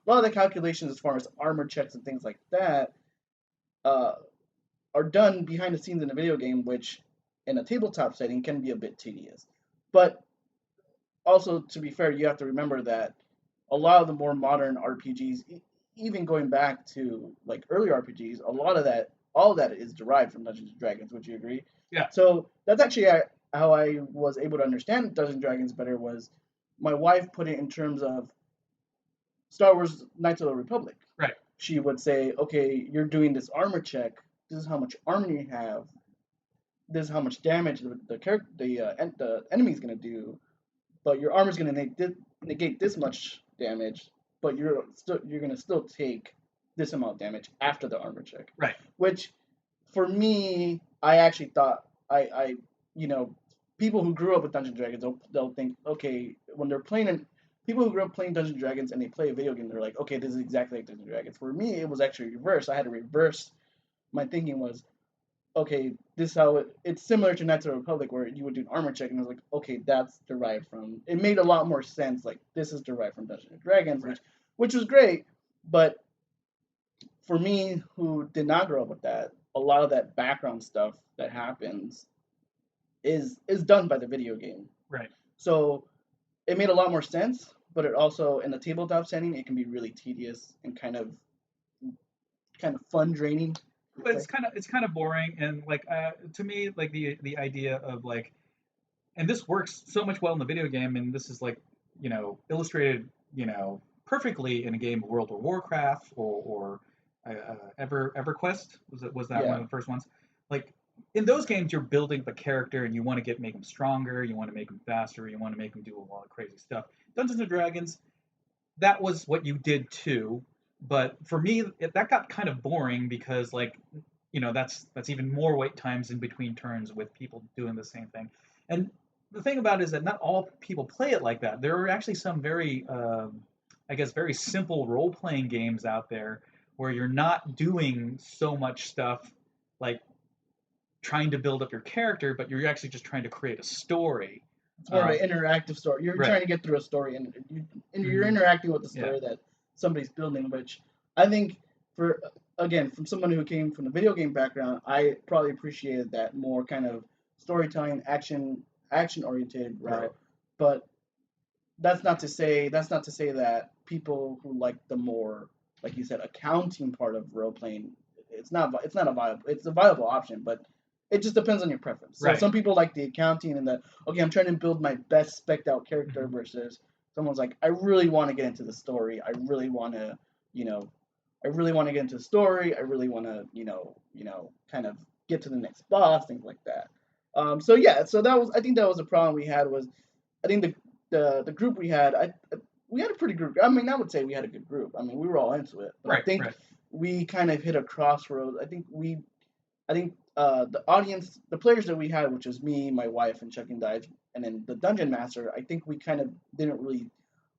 a lot of the calculations as far as armor checks and things like that uh, are done behind the scenes in a video game, which in a tabletop setting can be a bit tedious. But also, to be fair, you have to remember that a lot of the more modern RPGs, even going back to like early RPGs, a lot of that, all of that is derived from Dungeons and Dragons. Would you agree? Yeah. So that's actually how I was able to understand Dungeons and Dragons better. Was my wife put it in terms of Star Wars Knights of the Republic. Right. She would say, "Okay, you're doing this armor check. This is how much armor you have. This is how much damage the enemy's gonna do. But your armor's gonna negate this much damage, but you're gonna still take this amount of damage after the armor check." Right. Which, for me, I actually thought I you know people who grew up with Dungeons and Dragons they'll think, okay, when they're playing people who grew up playing Dungeons and Dragons and they play a video game, they're like, okay, this is exactly like Dungeons and Dragons. For me, it was actually reversed. I had to reverse my thinking was, okay, this is how it's similar to Knights of the Republic where you would do an armor check, and I was like, okay, that's derived from. It made a lot more sense. Like this is derived from Dungeons and Dragons, Right. which was great. But for me, who did not grow up with that, a lot of that background stuff that happens is done by the video game. Right. So it made a lot more sense. But it also in the tabletop setting, it can be really tedious and kind of fun draining. But it's kind of boring, and like to me, like the idea of like, and this works so much well in the video game, and this is like, illustrated, perfectly in a game of World of Warcraft or EverQuest. Was that one Yeah. of the first ones? Like in those games, you're building the character, and you want to make them stronger, you want to make them faster, you want to make them do a lot of crazy stuff. Dungeons and Dragons, that was what you did too. But for me, that got kind of boring because like, that's even more wait times in between turns with people doing the same thing. And the thing about it is that not all people play it like that. There are actually some very, I guess, very simple role playing games out there where you're not doing so much stuff like trying to build up your character, but you're actually just trying to create a story. It's more of an interactive story. You're Right. trying to get through a story, and you're interacting with the story that somebody's building. Which I think, for again, from someone who came from the video game background, I probably appreciated that more kind of storytelling, action oriented route. Right. But that's not to say that people who like the more, like you said, accounting part of role playing, it's a viable option, but it just depends on your preference. So Right. some people like the accounting and the, okay, I'm trying to build my best spec'd out character versus someone's like, I really want to get into the story. I really want to, get into the story. I really want to, kind of get to the next boss, things like that. So yeah, I think that was a problem we had was, I think the group we had, we had a pretty good. I mean, I would say we had a good group. I mean, we were all into it. But I think we kind of hit a crossroads. I think the audience, the players that we had, which was me, my wife, and Chuck and Dive, and then the dungeon master. I think we kind of didn't really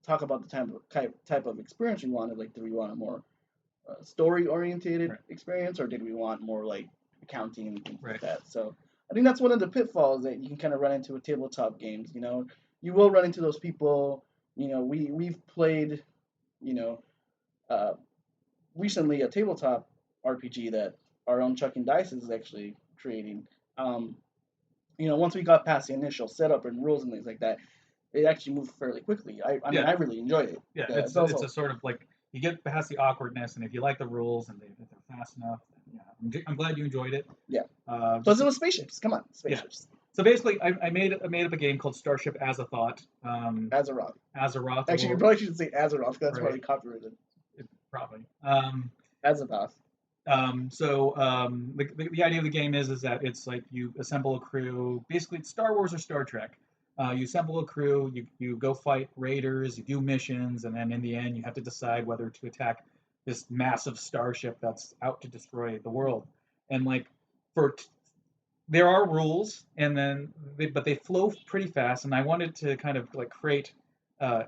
talk about the type of experience we wanted. Like, did we want a more story orientated experience, or did we want more like accounting and things like that? So I think that's one of the pitfalls that you can kind of run into with tabletop games. You will run into those people. We've played, recently a tabletop RPG that our own Chuck and Dice is actually creating. Once we got past the initial setup and rules and things like that, it actually moved fairly quickly. I mean, I really enjoyed it. Yeah, it's a sort of like you get past the awkwardness, and if you like the rules and if they're fast enough, I'm glad you enjoyed it. Yeah. Plus, it was spaceships. Come on, spaceships. Yeah. So basically, I made up a game called Starship Azathoth. Azeroth. Actually, you probably should say Azeroth because that's probably copyrighted. Probably. Azathoth. The idea of the game is that it's like you assemble a crew. Basically, it's Star Wars or Star Trek. You assemble a crew, you go fight raiders, you do missions, and then in the end, you have to decide whether to attack this massive starship that's out to destroy the world. And like there are rules, and then but they flow pretty fast. And I wanted to kind of like create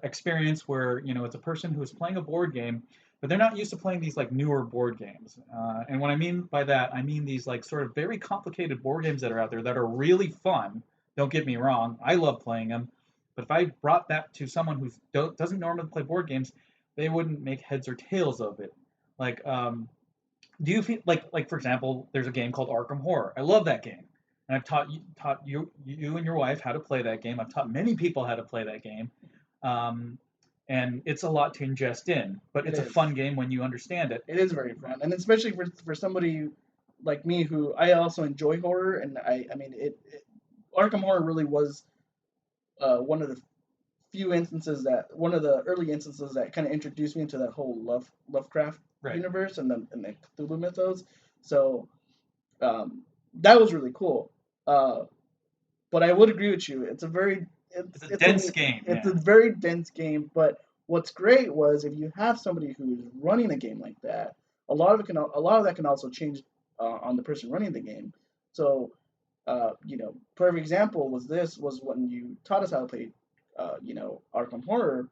experience where it's a person who's playing a board game, but they're not used to playing these like newer board games. And what I mean by that, I mean these like sort of very complicated board games that are out there that are really fun. Don't get me wrong, I love playing them. But if I brought that to someone who doesn't normally play board games, they wouldn't make heads or tails of it. Like, do you feel like for example, there's a game called Arkham Horror. I love that game, and I've taught you and your wife how to play that game. I've taught many people how to play that game, um, and it's a lot to ingest in, but It it's a is. fun game when you understand it. It is very fun, and especially for somebody like me who I also enjoy horror, and I mean Arkham Horror really was one of the one of the early instances that kind of introduced me into that whole Lovecraft Right. universe and the Cthulhu mythos. So that was really cool. Uh, but I would agree with you. It's a dense game, it's yeah. a very dense game. But what's great was if you have somebody who's running a game like that, a lot of that can also change on the person running the game. So perfect example was when you taught us how to play, Arkham Horror.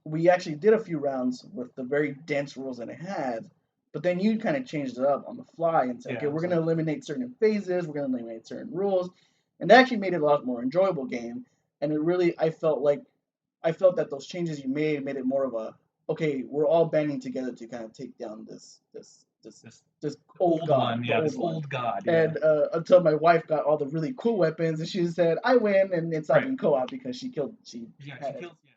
We actually did a few rounds with the very dense rules that it had, but then you kind of changed it up on the fly and said, Yeah, okay, we're it's going to like eliminate certain phases, we're going to eliminate certain rules, and that actually made it a lot more enjoyable game. And it really, I felt that those changes you made it more of a, okay, we're all banding together to kind of take down this this the old old god, one, the yeah, old this one. old god, yeah. And until my wife got all the really cool weapons, and she said, "I win," and it's not Right. being co-op because she Yeah, she had it. kills. Yeah,